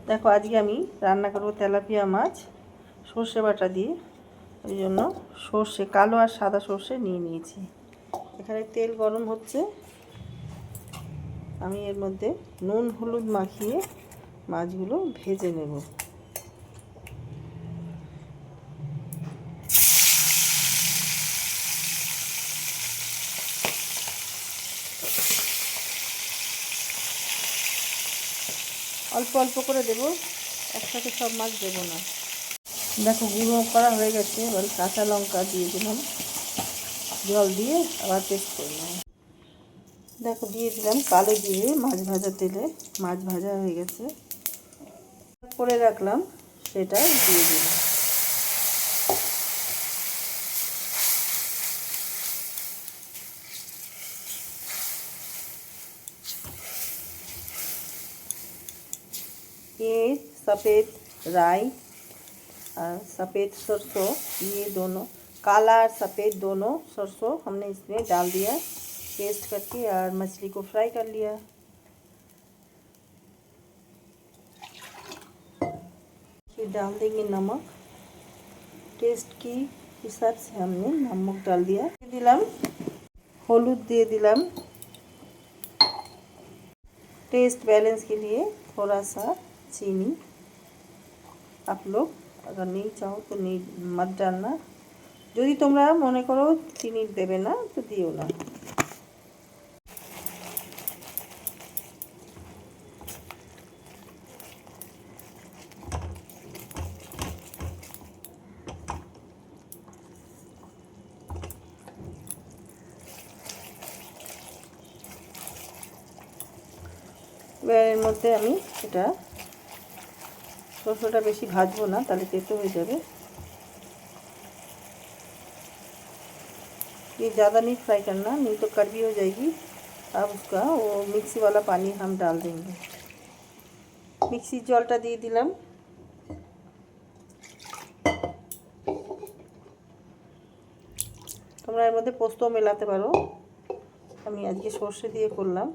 দেখো আজকে আমি রান্না করব তেলাপিয়া মাছ সর্ষে বাটা দিয়ে। ওই জন্য সর্ষে, কালো আর সাদা সর্ষে নিয়ে নিয়েছি। এখানে তেল গরম হচ্ছে, আমি এর মধ্যে নুন হলুদ মাখিয়ে মাছগুলো ভেজে নেব। অল্প অল্প করে দেবো, একসাথে সব মাছ দেবো না। দেখো গুঁড়ো করা হয়ে গেছে, এবার কাঁচা লঙ্কা দিয়ে দিলাম, জল দিয়ে আবার পেস্ট করে নেব। দেখো দিয়ে দিলাম কালো জিরে, মাছ ভাজা তেলে মাছ ভাজা হয়ে গেছে, করে রাখলাম সেটা দিয়ে দিলাম। ये सफ़ेद राई और सफ़ेद सरसों, ये दोनों काला और सफ़ेद दोनों सरसों हमने इसमें डाल दिया पेस्ट करके, और मछली को फ्राई कर लिया। फिर डाल देंगे नमक, टेस्ट की हिसाब से हमने नमक डाल दिया। दिलाम हलुद दिए दिलाम, टेस्ट बैलेंस के लिए थोड़ा सा चीनी। आप लोग अगर नहीं चाहो तो नहीं मत डालना, যদি তোমরা মনে করো চিনি দেবে না তো দিও না। এবার এর মধ্যে আমি এটা সরষেটা বেশি ভাজবো না, তাহলে তেতো হয়ে যাবে। ये ज़्यादा नहीं फ्राई करना, नहीं तो कड़वी हो जाएगी। अब उसका वो मिक्सी वाला पानी हम डाल देंगे। मिक्सी जलटा दिए दिलाम, তোমরা এর মধ্যে পোস্ত মেলাতে পারো, আমি আজকে সর্ষে দিয়ে করলাম।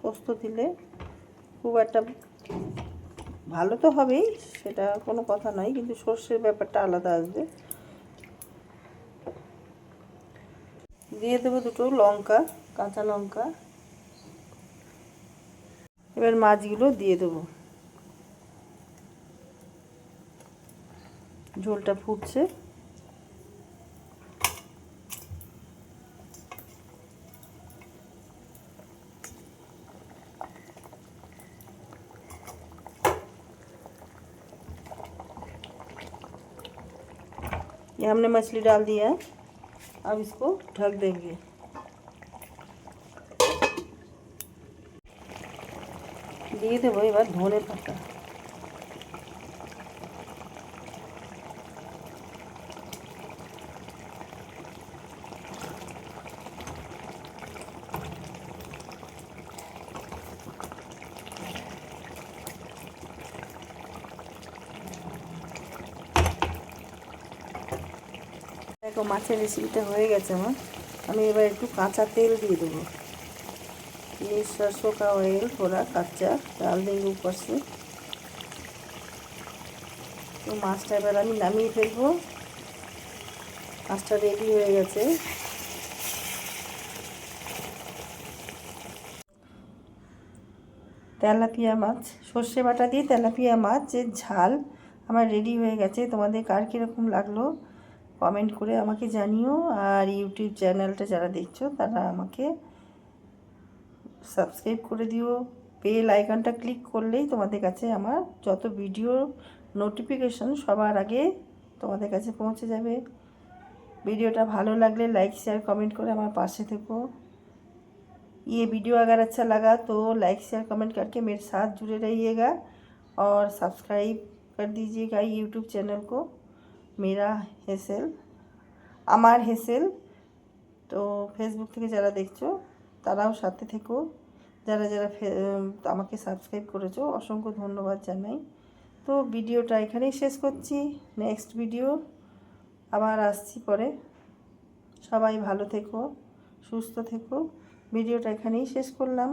পোস্ত দিলে খুব একটা ভালো তো হবেই, সেটা কোনো কথা নয়, কিন্তু সর্ষের ব্যাপারটা আলাদা আসবে। দিয়ে দেবো দুটো লঙ্কা, কাঁচা লঙ্কা। এবার মাছগুলো দিয়ে দেবো, ঝোলটা ফুটছে। ये हमने मछली डाल दिया है, अब इसको ढक देंगे। দিয়ে দেবো এবার ধনে পাতা। দেখো মাছের রেসিপিটা হয়ে গেছে আমার। আমি এবার একটু কাঁচা তেল দিয়ে দেবো। ये सरसों का ऑयल थोड़ा कच्चा डाल देंगे ऊपर से। তো মাছটা এবার আমি নামিয়ে ফেলবো। মাছটা রেডি হয়ে গেছে। তেলাপিয়া মাছ, সর্ষে বাটা দিয়ে তেলাপিয়া মাছের ঝাল আমার রেডি হয়ে গেছে। তোমাদের কার কীরকম লাগলো কমেন্ট করে আমাকে জানিও, আর ইউটিউব চ্যানেলটা যারা দেখছো তারা আমাকে সাবস্ক্রাইব করে দিও। বেল আইকনটা ক্লিক করলেই তোমাদের কাছে আমার যত ভিডিও নোটিফিকেশন সবার আগে তোমাদের কাছে পৌঁছে যাবে। वीडियोটা ভালো লাগলে लाइक शेयर कमेंट করে আমার পাশে থেকো। ये वीडियो अगर अच्छा लगा तो लाइक शेयर कमेंट करके मेरे साथ जुड़े रहिएगा और सब्सक्राइब कर दीजिएगा यूट्यूब चैनल को, मेरा हेसेल, আমার হেসেল। তো ফেসবুক থেকে যারা দেখছো তারাও সাথে থেকো, যারা যারা আমাকে সাবস্ক্রাইব করেছো অসংখ্য ধন্যবাদ জানাই। তো ভিডিওটা এখানেই শেষ করছি, নেক্সট ভিডিও আবার আসছি পরে। সবাই ভালো থেকো, সুস্থ থেকো, ভিডিওটা এখানেই শেষ করলাম।